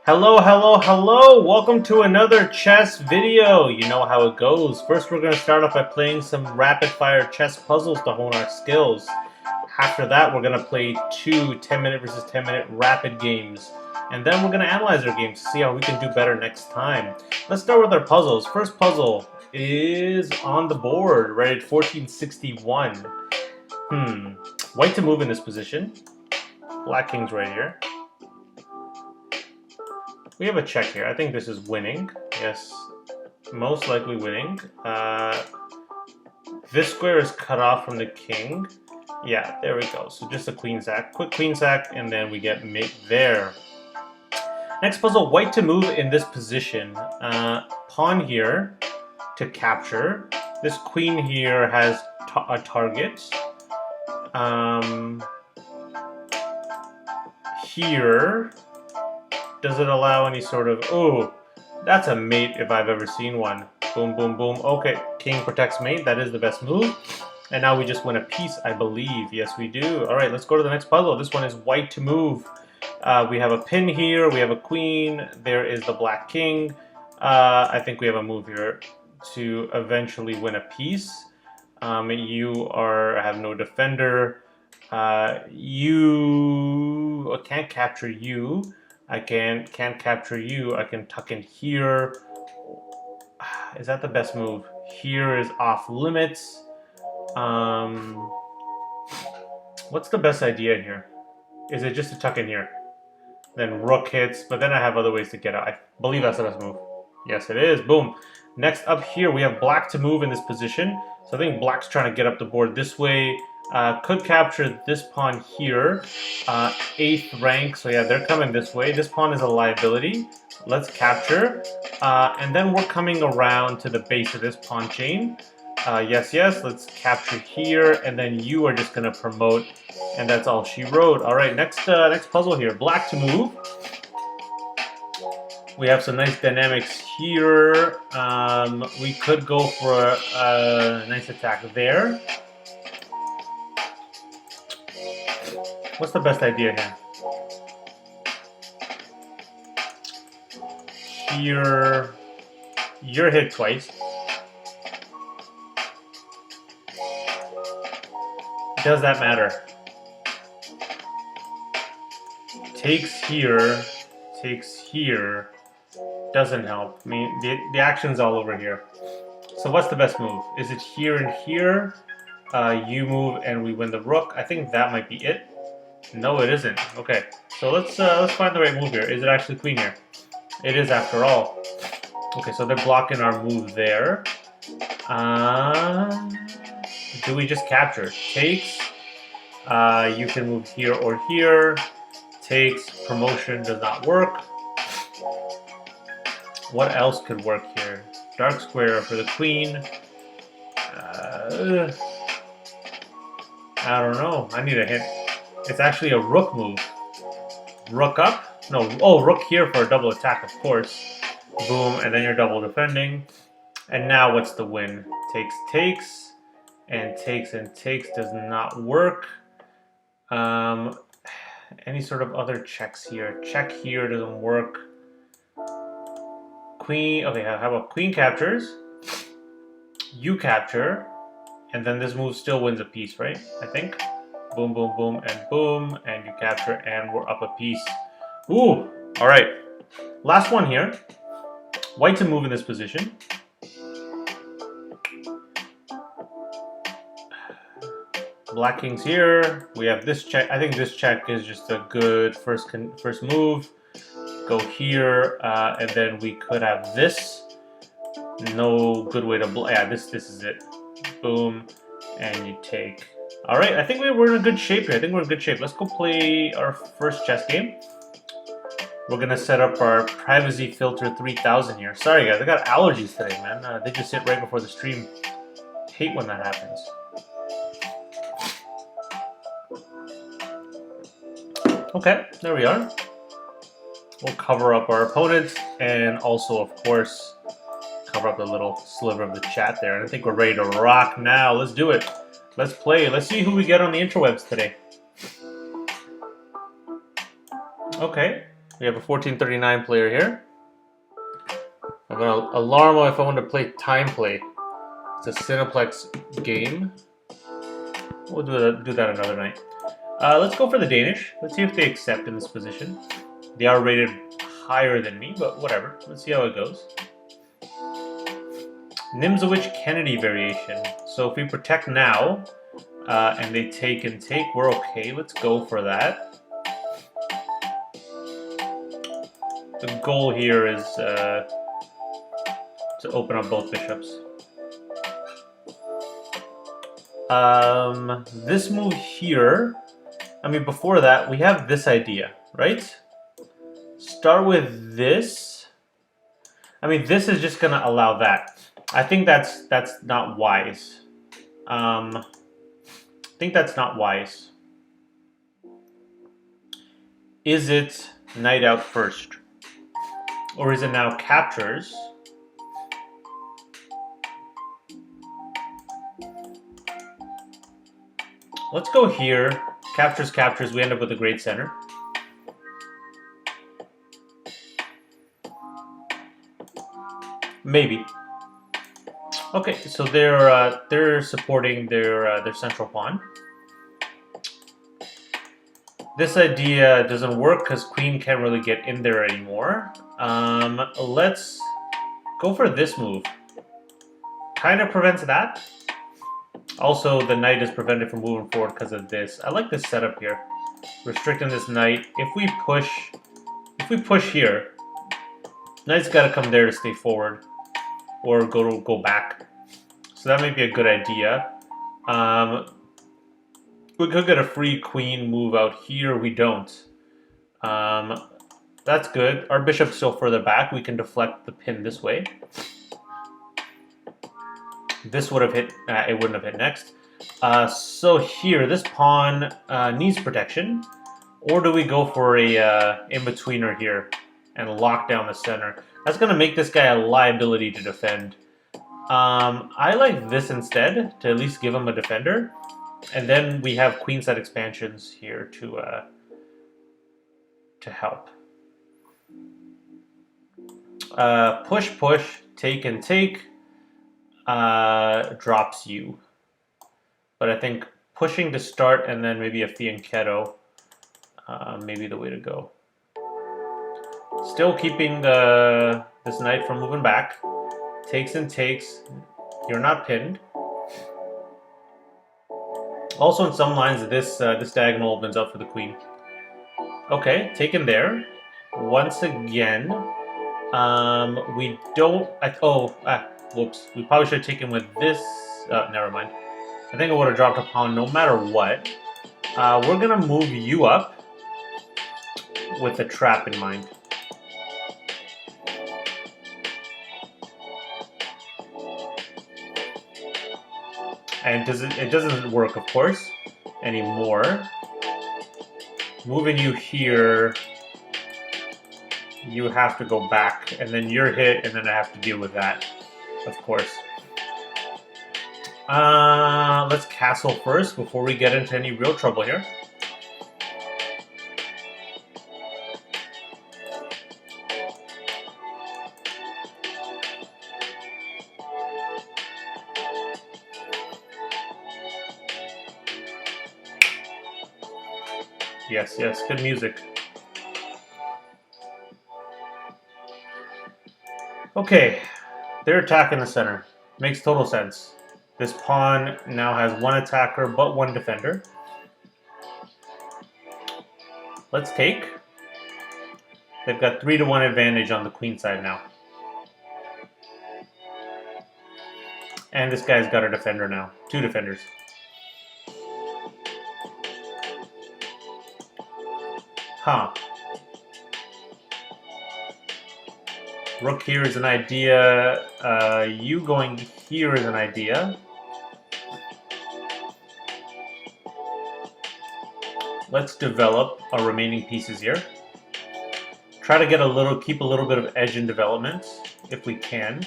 Hello, hello, hello! Welcome to another chess video. You know how it goes. First, we're going to start off by playing some rapid-fire chess puzzles to hone our skills. After that, we're going to play two 10-minute versus 10-minute rapid games. And then we're going to analyze our games to see how we can do better next time. Let's start with our puzzles. First puzzle is on the board, right at 1461. White to move in this position. Black king's right here. We have a check here. I think this is winning. Yes, most likely winning. This square is cut off from the king. Yeah, there we go. So just a queen sack. Quick queen sack, and then we get mate there. Next puzzle, white to move in this position. Pawn here to capture. This queen here has a target. Here, does it allow any sort of... Oh, that's a mate if I've ever seen one. Boom, boom, boom. Okay, king protects mate. That is the best move. And now we just win a piece, I believe. Yes, we do. All right, let's go to the next puzzle. This one is white to move. We have a pin here. We have a queen. There is the black king. I think we have a move here to eventually win a piece. You have no defender. You can't capture you. I can't capture you. I can tuck in here. Is that the best move? Here is off limits. What's the best idea here? Is it just to tuck in here? Then rook hits, but then I have other ways to get out. I believe that's the best move. Yes, it is. Boom. Next up here, we have black to move in this position. So I think black's trying to get up the board this way. Could capture this pawn here. 8th rank, so yeah, they're coming this way. This pawn is a liability. Let's capture. And then we're coming around to the base of this pawn chain. Yes, let's capture here, and then you are just going to promote, and that's all she wrote. All right, next puzzle here. Black to move. We have some nice dynamics here. We could go for a nice attack there. What's the best idea here? Here, you're hit twice. Does that matter? Takes here, doesn't help. I mean, the action's all over here. So what's the best move? Is it here and here? You move and we win the rook. I think that might be it. No, it isn't. Okay, so let's find the right move here. Is it actually queen here? It is after all. Okay, so they're blocking our move there. Do we just capture? Takes. You can move here or here. Takes. Promotion does not work. What else could work here? Dark square for the queen. I don't know. I need a hint. It's actually a rook move. Rook up? No. Oh, rook here for a double attack, of course. Boom, and then you're double defending. And now what's the win? Takes, and takes does not work. Any sort of other checks here? Check here doesn't work. Queen, okay, how about queen captures? You capture, and then this move still wins a piece, right? I think. Boom, boom, boom, and you capture, and we're up a piece. Ooh, all right. Last one here. White to move in this position. Black king's here. We have this check. I think this check is just a good first move. Go here, and then we could have this. No good way to yeah, this is it. Boom, and you take. All right, I think we're in a good shape here. Let's go play our first chess game. We're gonna set up our privacy filter 3000 here. Sorry guys, I got allergies today, man. They just hit right before the stream. Hate when that happens. Okay, there we are. We'll cover up our opponent and also, of course, cover up the little sliver of the chat there. And I think we're ready to rock now. Let's do it. Let's play. Let's see who we get on the interwebs today. Okay, We have a 1439 player here. I'm gonna alarm him if I want to play time play. It's a Cineplex game. We'll do that another night. Let's go for the Danish. Let's see if they accept in this position. They are rated higher than me, but whatever. Let's see how it goes. Nimzowitsch Kennedy variation. So if we protect now, and they take and take, we're okay. Let's go for that. The goal here is to open up both bishops. This move here, I mean, before that, we have this idea, right? Start with this. I mean, this is just going to allow that. I think that's not wise. I think that's not wise. Is it knight out first? Or is it now captures? Let's go here. Captures, captures. We end up with a great center. Maybe. Okay, so they're supporting their central pawn. This idea doesn't work because queen can't really get in there anymore. Let's go for this move. Kind of prevents that. Also, the knight is prevented from moving forward because of this. I like this setup here. Restricting this knight. If we push here, knight's got to come there to stay forward, or go back. So that might be a good idea. We could get a free queen move out here. We don't. That's good. Our bishop's still further back. We can deflect the pin this way. This would have hit, it wouldn't have hit next. So here, this pawn needs protection. Or do we go for a in-betweener here and lock down the center? That's going to make this guy a liability to defend. I like this instead, to at least give him a defender. And then we have queenside expansions here to help. Push, push, take and take. Drops you. But I think pushing to start and then maybe a fianchetto maybe the way to go. Still keeping this knight from moving back. Takes and takes. You're not pinned. Also in some lines this diagonal opens up for the queen. Okay, taken there. Once again, we don't... whoops. We probably should have taken with this... never mind. I think I would have dropped a pawn no matter what. We're going to move you up with a trap in mind. And it doesn't work, of course, anymore. Moving you here, you have to go back, and then you're hit, and then I have to deal with that, of course. Let's castle first before we get into any real trouble here. Yes, yes, good music. Okay, they're attacking the center. Makes total sense. This pawn now has one attacker but one defender. Let's take. They've got 3-1 advantage on the queen side now. And this guy's got a defender now. 2 defenders. Huh. Rook here is an idea. You going here is an idea. Let's develop our remaining pieces here. Try to get keep a little bit of edge in development, if we can.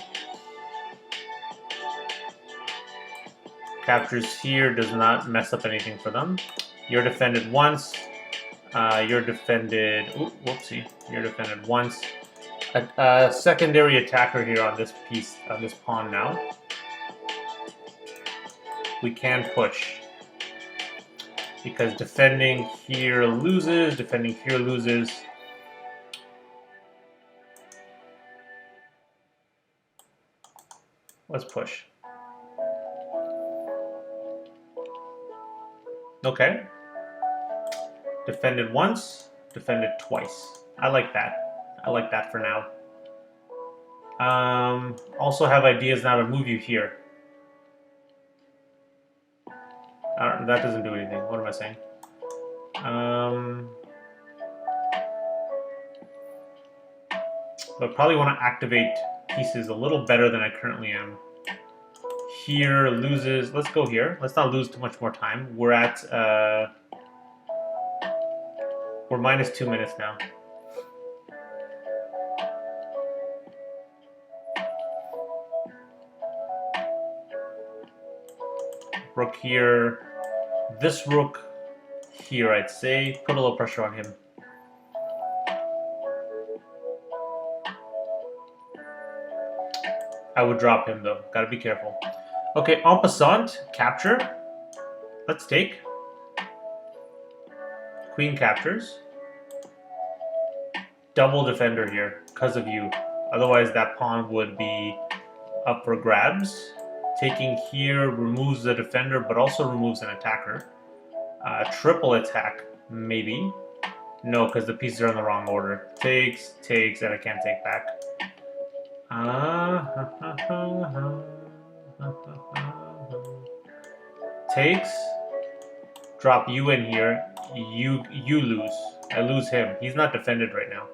Captures here does not mess up anything for them. You're defended once. You're defended. Ooh, whoopsie. You're defended once. A secondary attacker here on this piece, on this pawn now. We can push. Because defending here loses, defending here loses. Let's push. Okay. Defended once, defended twice. I like that. I like that for now. Also have ideas now to move you here. That doesn't do anything. What am I saying? But probably want to activate pieces a little better than I currently am. Here loses. Let's go here. Let's not lose too much more time. We're at we're minus 2 minutes now. Rook here. This rook here, I'd say. Put a little pressure on him. I would drop him though. Gotta be careful. Okay, en passant, capture. Let's take. Queen captures. Double defender here because of you. Otherwise that pawn would be up for grabs. Taking here removes the defender but also removes an attacker. Triple attack, maybe. No, because the pieces are in the wrong order. Takes, takes, and I can't take back. Takes. Drop you in here. You lose. I lose him. He's not defended right now.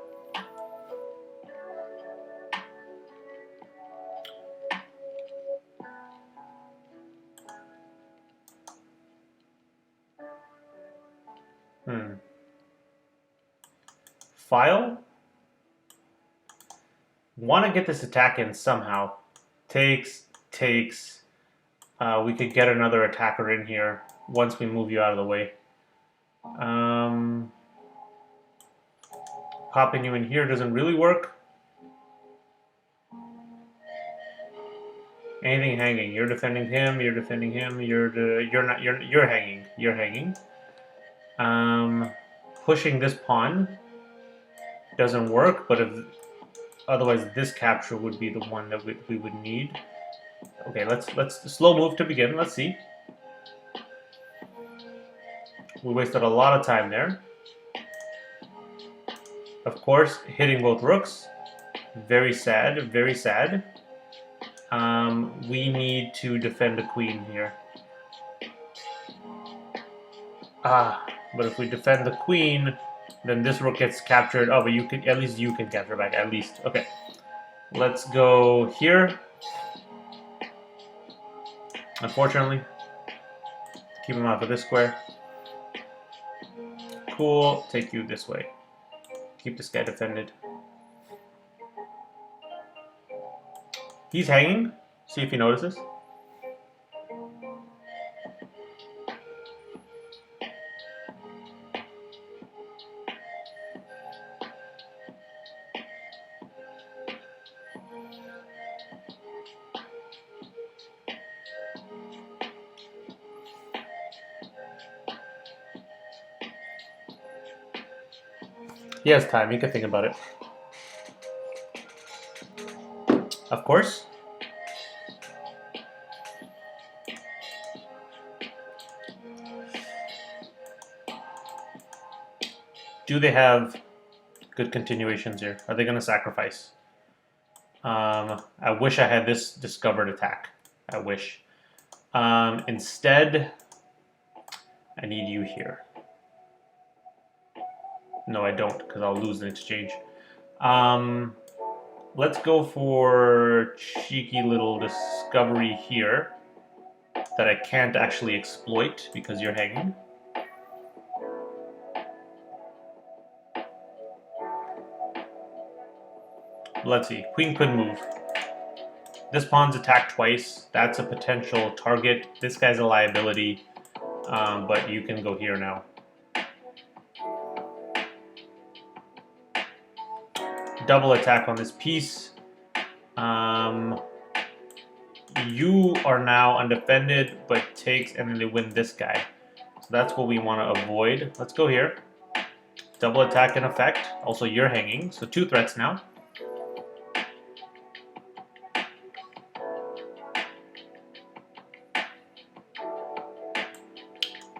File. Want to get this attack in somehow. Takes, takes. We could get another attacker in here once we move you out of the way. Popping you in here doesn't really work. Anything hanging. You're defending him. You're defending him. You're hanging. You're hanging. Pushing this pawn doesn't work, but otherwise this capture would be the one that we would need. Okay, let's slow move to begin. Let's see. We wasted a lot of time there. Of course, hitting both rooks. Very sad, very sad. We need to defend the queen here. But if we defend the queen, then this rook gets captured. Oh, but you can, at least you can capture back, at least. Okay. Let's go here. Unfortunately. Keep him out of this square. Cool. Take you this way. Keep this guy defended. He's hanging. See if he notices. He has time. He can think about it. Of course. Do they have good continuations here? Are they going to sacrifice? I wish I had this discovered attack. I wish. Instead, I need you here. No, I don't, because I'll lose in exchange. Let's go for cheeky little discovery here that I can't actually exploit because you're hanging. Let's see. Queen could move. This pawn's attacked twice. That's a potential target. This guy's a liability, but you can go here now. double attack on this piece. You are now undefended, but takes, and then they win this guy. So that's what we want to avoid. Let's go here. Double attack in effect. Also, you're hanging, so 2 threats now.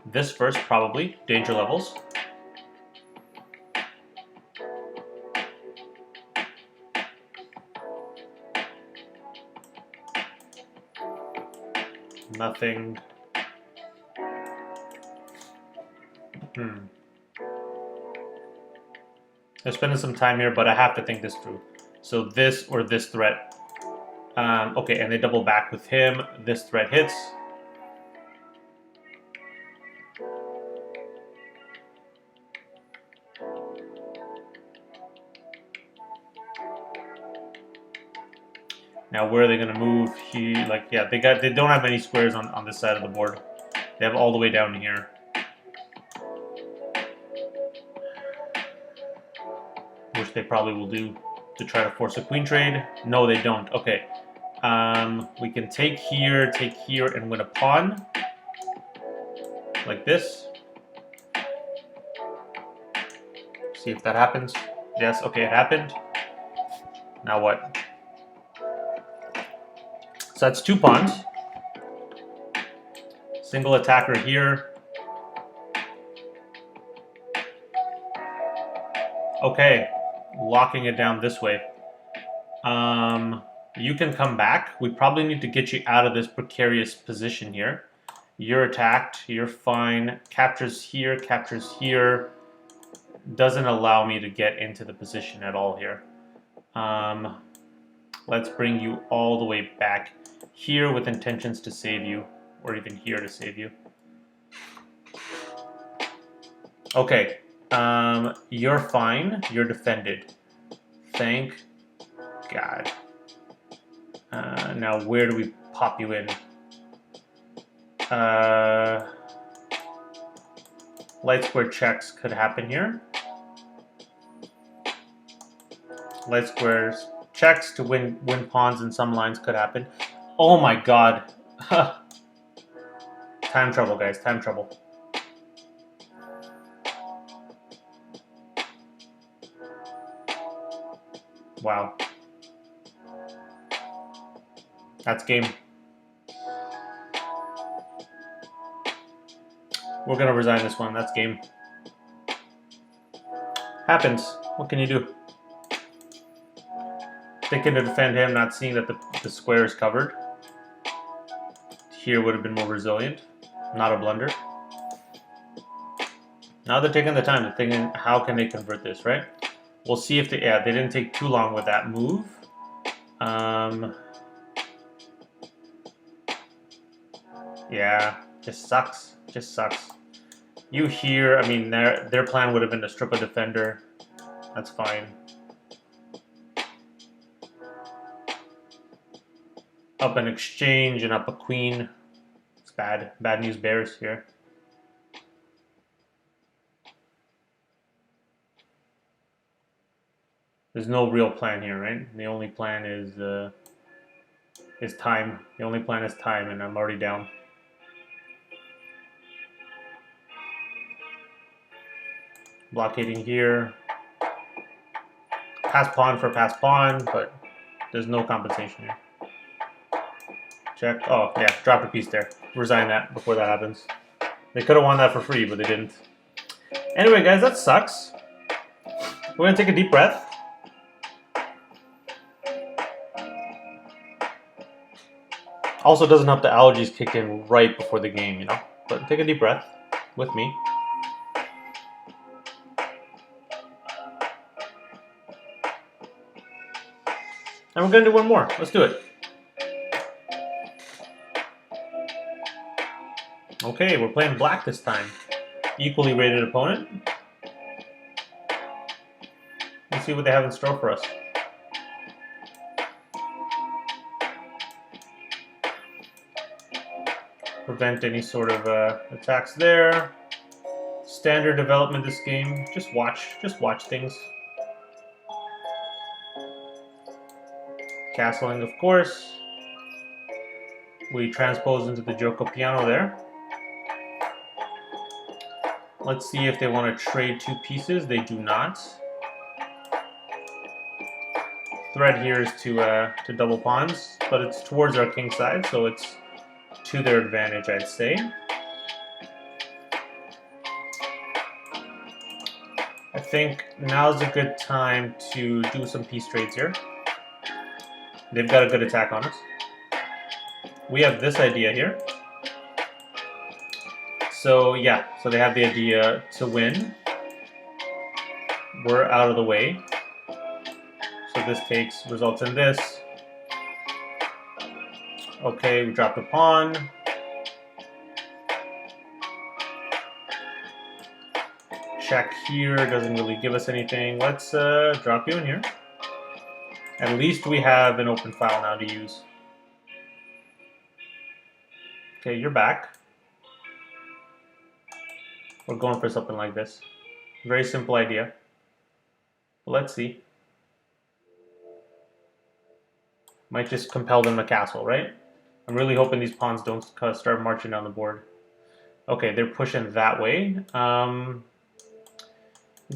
This first, probably. Danger levels. Nothing. I'm spending some time here, but I have to think this through. So this or this threat. Okay, and they double back with him. This threat hits. Now where are they gonna move? They don't have any squares on this side of the board. They have all the way down here. Which they probably will do to try to force a queen trade. No, they don't. Okay. We can take here, and win a pawn. Like this. See if that happens. Yes, okay, it happened. Now what? So that's 2 pawns. Single attacker here. Okay, locking it down this way. You can come back. We probably need to get you out of this precarious position here. You're attacked. You're fine. Captures here. Captures here. Doesn't allow me to get into the position at all here. Let's bring you all the way back here with intentions to save you, or even here to save you. Okay, you're fine. You're defended. Thank God. Now where do we pop you in? Light square checks could happen here. Light squares checks to win pawns in some lines could happen. Oh my God. Time trouble, guys. Time trouble. Wow. That's game. We're gonna resign this one. That's game. Happens. What can you do? Thinking to defend him, not seeing that the square is covered. Here would have been more resilient. Not a blunder. Now they're taking the time. They're thinking, how can they convert this, right? We'll see if they didn't take too long with that move. Yeah, just sucks. Just sucks. You here, I mean, their plan would have been to strip a defender. That's fine. Up an exchange and up a queen. It's bad. Bad news bears here. There's no real plan here, right? The only plan is time. The only plan is time, and I'm already down. Blockading here. Pass pawn for pass pawn, but there's no compensation here. Check. Oh, yeah, drop a piece there. Resign that before that happens. They could have won that for free, but they didn't. Anyway, guys, that sucks. We're going to take a deep breath. Also, doesn't help the allergies kick in right before the game, you know? But take a deep breath with me. And we're going to do one more. Let's do it. Okay, we're playing black this time. Equally rated opponent. Let's see what they have in store for us. Prevent any sort of attacks there. Standard development this game. Just watch things. Castling, of course. We transpose into the Gioco Piano there. Let's see if they want to trade 2 pieces. They do not. Threat here is to double pawns, but it's towards our king side, so it's to their advantage, I'd say. I think now's a good time to do some piece trades here. They've got a good attack on us. We have this idea here. So yeah, so they have the idea to win. We're out of the way. So this results in this. Okay, we dropped a pawn. Check here doesn't really give us anything. Let's drop you in here. At least we have an open file now to use. Okay, you're back. We're going for something like this. Very simple idea. But let's see. Might just compel them to castle, right? I'm really hoping these pawns don't start marching down the board. Okay, they're pushing that way.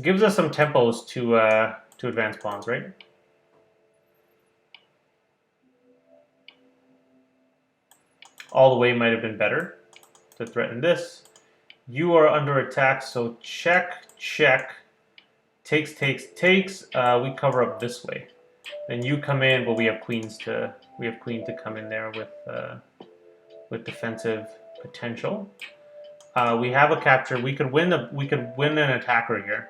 Gives us some tempos to advance pawns, right? All the way might have been better to threaten this. You are under attack, so check, check. Takes, takes, takes. We cover up this way. Then you come in, but we have queen to come in there with defensive potential. We have a capture. We could win an attacker here,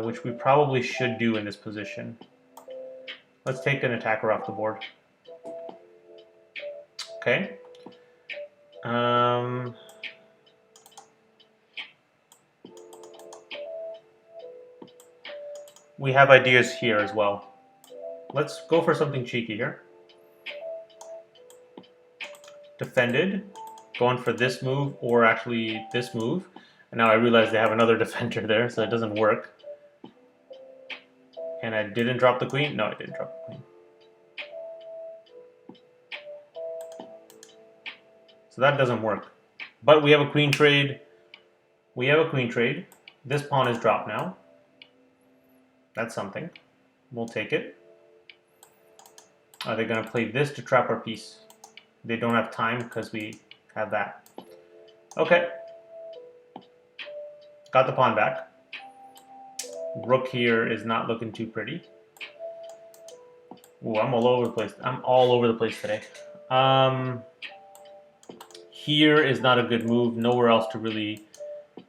which we probably should do in this position. Let's take an attacker off the board. Okay. We have ideas here as well. Let's go for something cheeky here. Defended. Going for this move, or actually this move. And now I realize they have another defender there, so it doesn't work. And I didn't drop the queen? No, I didn't drop the queen. So that doesn't work. But we have a queen trade. We have a queen trade. This pawn is dropped now. That's something. We'll take it. Are they going to play this to trap our piece? They don't have time because we have that. Okay. Got the pawn back. Rook here is not looking too pretty. Ooh, I'm all over the place. I'm all over the place today. Here is not a good move. Nowhere else to really...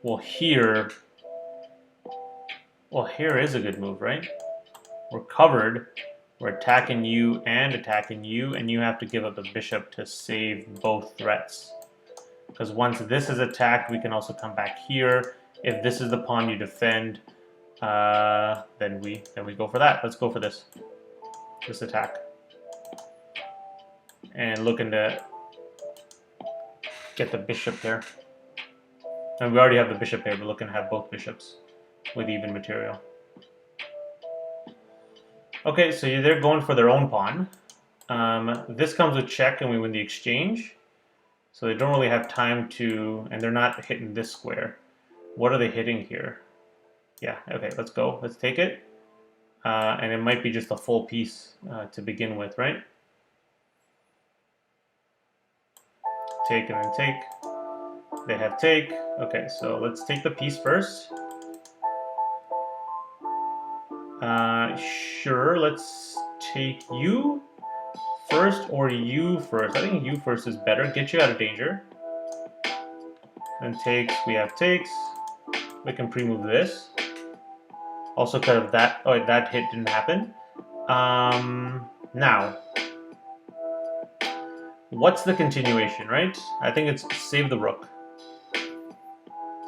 Well, here is a good move, right? We're covered. We're attacking you, and you have to give up the bishop to save both threats. Because once this is attacked, we can also come back here. If this is the pawn you defend, then we go for that. Let's go for this attack. And looking to get the bishop there. And we already have the bishop here. We're looking to have both bishops with even material. Okay, so they're going for their own pawn. This comes with check and we win the exchange. So they don't really have time to, and they're not hitting this square. What are they hitting here? Yeah, okay, let's go. Let's take it. And it might be just a full piece to begin with, right? Take and then take. They have take. Okay, so let's take the piece first. Sure, let's take you first or you first. I think you first is better. Get you out of danger. Then takes, we have takes. We can pre-move this. Also because of that, oh, that hit didn't happen. Now, what's the continuation, right? I think it's save the rook.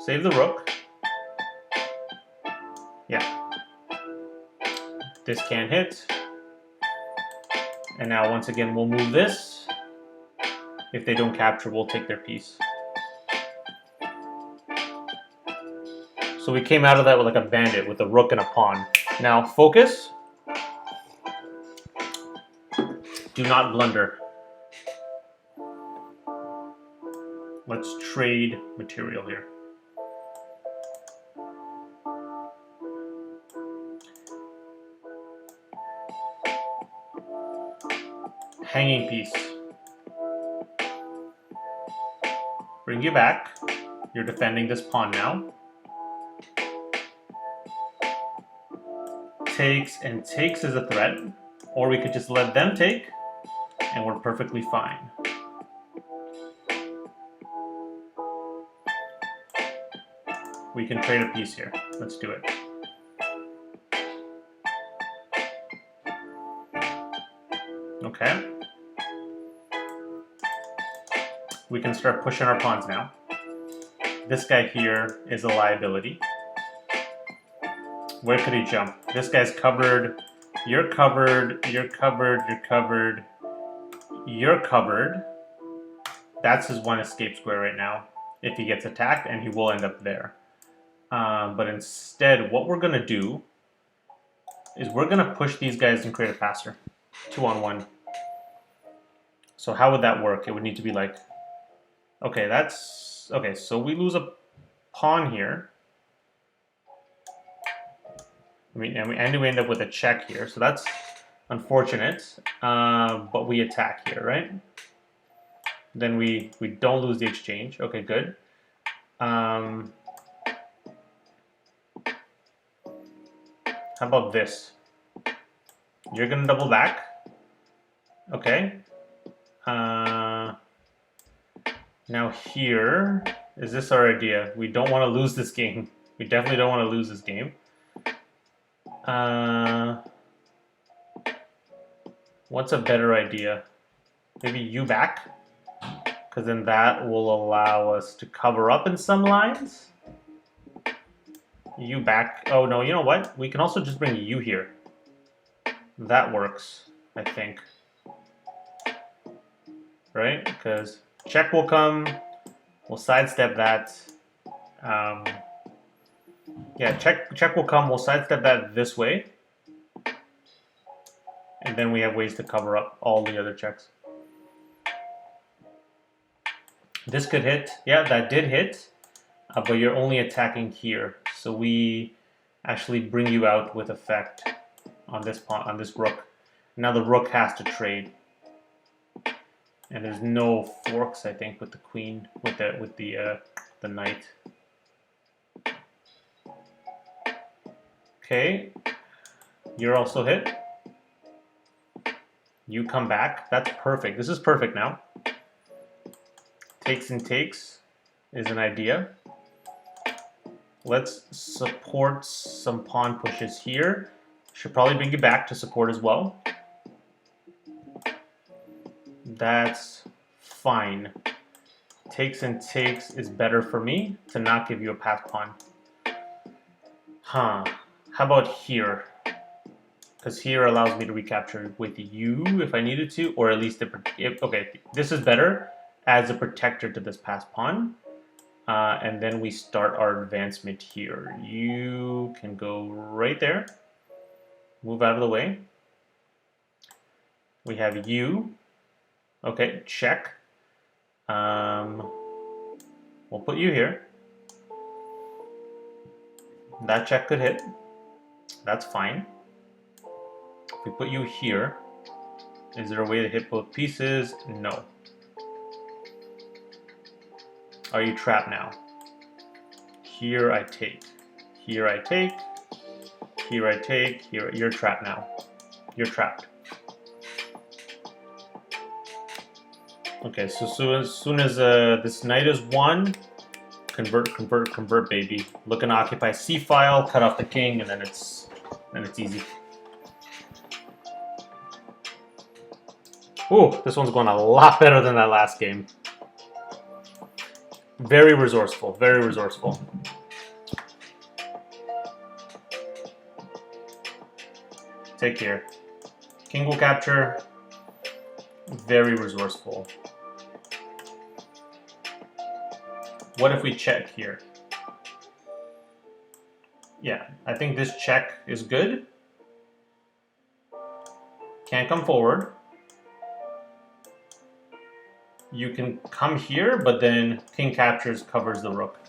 Save the rook. Yeah. This can't hit. And now once again we'll move this. If they don't capture, we'll take their piece. So we came out of that with like a bandit with a rook and a pawn. Now focus. Do not blunder. Let's trade material here. Hanging piece. Bring you back. You're defending this pawn now. Takes and takes is a threat. Or we could just let them take, and we're perfectly fine. We can trade a piece here. Let's do it. Okay. We can start pushing our pawns now. This guy here is a liability. Where could he jump? This guy's covered. You're covered. You're covered. You're covered. You're covered. That's his one escape square right now. If he gets attacked, and he will end up there. But instead, what we're going to do is we're going to push these guys and create a passer. 2-on-1. So how would that work? It would need to be like... Okay, that's... Okay, so we lose a pawn here. I mean, and we end up with a check here. So that's unfortunate. But we attack here, right? Then we don't lose the exchange. Okay, good. How about this? You're gonna double back. Okay. Now here, is this our idea? We don't want to lose this game. We definitely don't want to lose this game. What's a better idea? Maybe you back? Because then that will allow us to cover up in some lines. You back. Oh no, you know what? We can also just bring you here. That works, I think. Right? Because check will come. We'll sidestep that. Yeah, check will come. We'll sidestep that this way. And then we have ways to cover up all the other checks. This could hit. Yeah, that did hit. But you're only attacking here. So we actually bring you out with effect on this pawn, on this rook. Now the rook has to trade. And there's no forks, I think, with the queen, with the knight. Okay. You're also hit. You come back. That's perfect. This is perfect now. Takes and takes is an idea. Let's support some pawn pushes here. Should probably bring you back to support as well. That's fine. Takes and takes is better for me to not give you a pass pawn. Huh. How about here? Because here allows me to recapture with you if I needed to, or at least okay, this is better as a protector to this pass pawn. And then we start our advancement here. You can go right there. Move out of the way. We have you. Okay, check. We'll put you here. That check could hit. That's fine. If we put you here, is there a way to hit both pieces? No. Are you trapped now? Here I take. Here I take. Here I take. Here, you're trapped now. You're trapped. Okay, so as soon as this knight is won, convert, baby. Look and occupy C file, cut off the king, and then it's easy. Ooh, this one's going a lot better than that last game. Very resourceful, very resourceful. Take care. King will capture. Very resourceful. What if we check here? Yeah, I think this check is good. Can't come forward. you can come here, but then king captures covers the rook.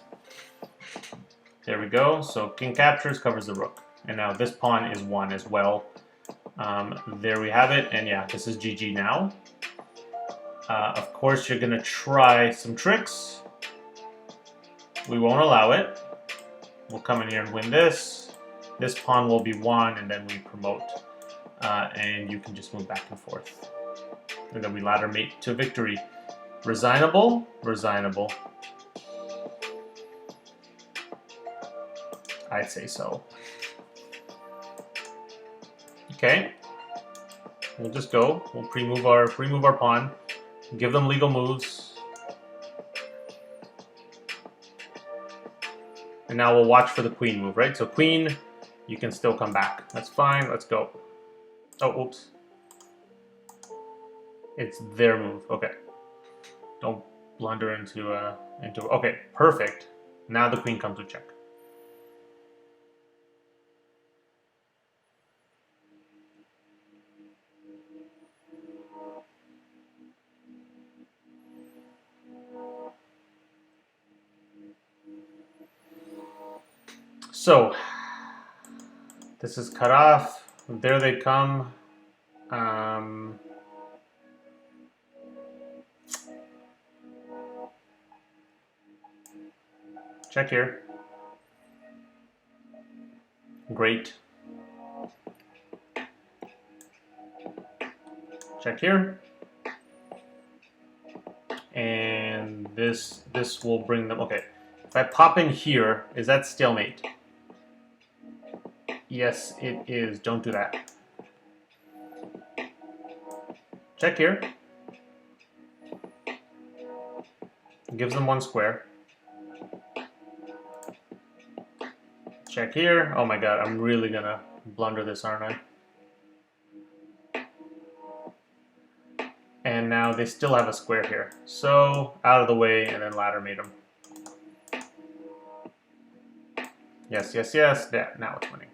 There we go. So king captures covers the rook. And now this pawn is 1 as well. There we have it. And yeah, this is GG now. Of course, you're going to try some tricks. We won't allow it. We'll come in here and win this. This pawn will be 1, and then we promote. And you can just move back and forth. And then we ladder mate to victory. Resignable? Resignable. I'd say so. Okay. We'll just go. We'll pre-move our pawn. Give them legal moves. And now we'll watch for the queen move, right? So queen, you can still come back. That's fine. Let's go. Oh, oops. It's their move. Okay. Don't blunder into. Okay, perfect. Now the queen comes to check. So this is cut off. There they come. Check here. Great. Check here. And this will bring them. Okay. If I pop in here, is that stalemate? Yes, it is. Don't do that. Check here. Gives them 1 square. Check here. Oh my god, I'm really gonna blunder this, aren't I? And now they still have a square here. So, out of the way, and then ladder mate them. Yes, yes, yes. Yeah, now it's winning.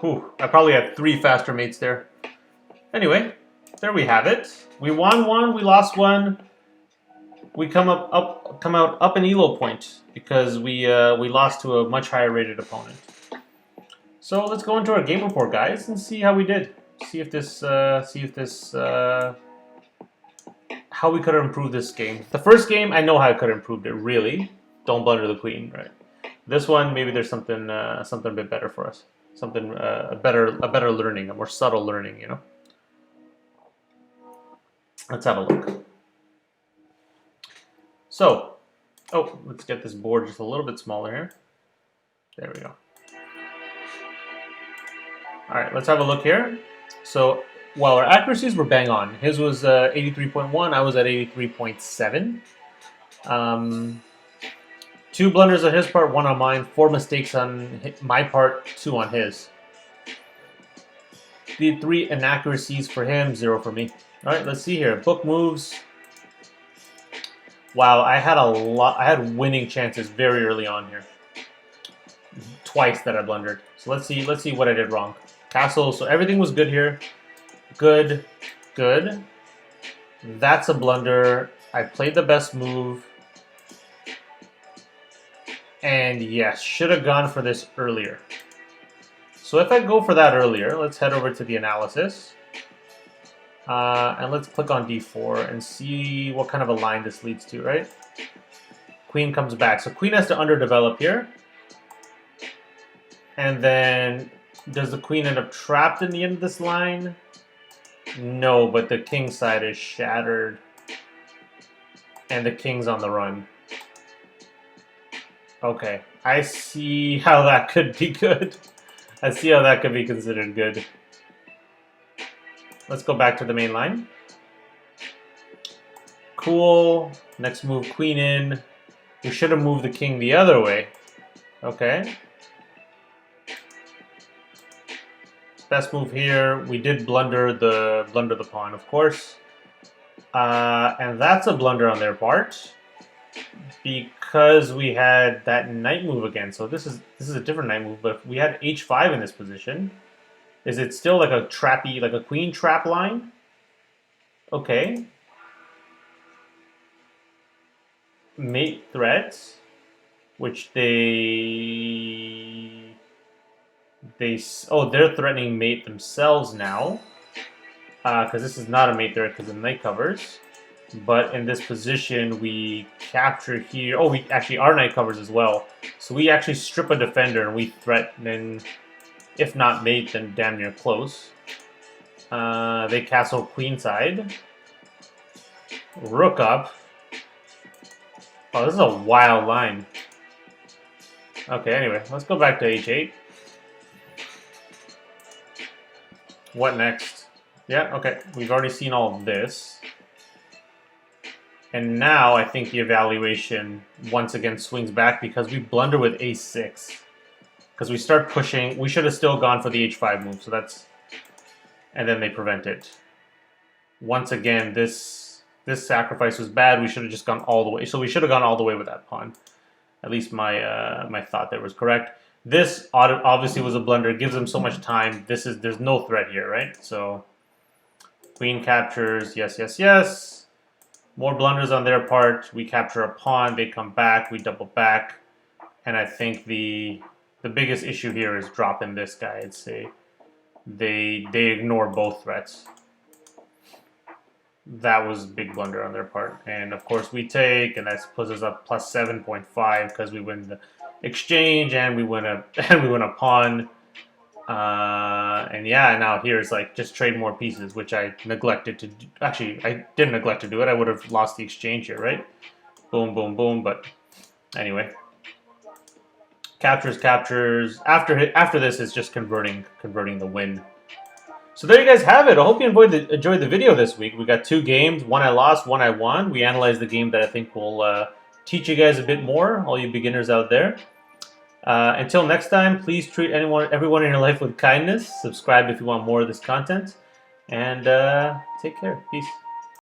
Whew, I probably had 3 faster mates there. Anyway, there we have it. We won 1, we lost 1. We come out up an elo point because we lost to a much higher rated opponent. So let's go into our game report, guys, and see how we did. See if this how we could have improved this game. The first game, I know how I could have improved it. Really, don't blunder the queen, right? This one, maybe there's something a bit better for us. Something a better learning, a more subtle learning, you know. Let's have a look. So, oh, let's get this board just a little bit smaller here. There we go. All right, let's have a look here. So, while our accuracies were bang on, his was 83.1, I was at 83.7. 2 blunders on his part, 1 on mine, 4 mistakes on my part, 2 on his. The 3 inaccuracies for him, 0 for me. All right, let's see here. Book moves. Wow, I had winning chances very early on here. Twice that I blundered. So let's see what I did wrong. Castle, so everything was good here. Good, good. That's a blunder. I played the best move. And yes, should have gone for this earlier. So if I go for that earlier, let's head over to the analysis. And let's click on d4 and see what kind of a line this leads to, right? Queen comes back. So queen has to underdevelop here. And then, does the queen end up trapped in the end of this line? No, but the king side is shattered. And the king's on the run. Okay, I see how that could be good. I see how that could be considered good. Let's go back to the main line. Cool. Next move, queen in. We should have moved the king the other way. Okay. Best move here. We did blunder the pawn, of course. And that's a blunder on their part because we had that knight move again. So this is a different knight move, but if we had h5 in this position, is it still like a trappy, like a queen trap line? Okay. Mate threats, which they're threatening mate themselves now, because this is not a mate threat because of night covers. But in this position, we capture here. Oh, we actually are night covers as well. So we actually strip a defender and we threaten, if not mate, then damn near close. They castle queenside. Rook up. Oh, this is a wild line. Okay, anyway, let's go back to h8. What next? Yeah, okay. We've already seen all of this. And now I think the evaluation once again swings back because we blunder with a6. Because we start pushing. We should have still gone for the h5 move, so that's... And then they prevent it. Once again, this sacrifice was bad. We should have just gone all the way. So we should have gone all the way with that pawn. At least my my thought there was correct. This obviously was a blunder. It gives them so much time. There's no threat here, right? So queen captures. Yes, yes, yes. More blunders on their part. We capture a pawn. They come back. We double back. And I think the biggest issue here is dropping this guy. I'd say they ignore both threats. That was a big blunder on their part. And of course we take, and that puts us up plus 7.5 because we win the exchange and we win a pawn. And yeah, now here it's like just trade more pieces, which I neglected to do. Actually, I didn't neglect to do it. I would have lost the exchange here, right? Boom, boom, boom. But anyway, captures. After this, it's just converting the win. So there you guys have it. I hope you enjoyed the video this week. We got 2 games. One I lost, one I won. We analyzed the game that I think will teach you guys a bit more, all you beginners out there. Until next time, please treat everyone in your life with kindness. Subscribe if you want more of this content. And take care. Peace.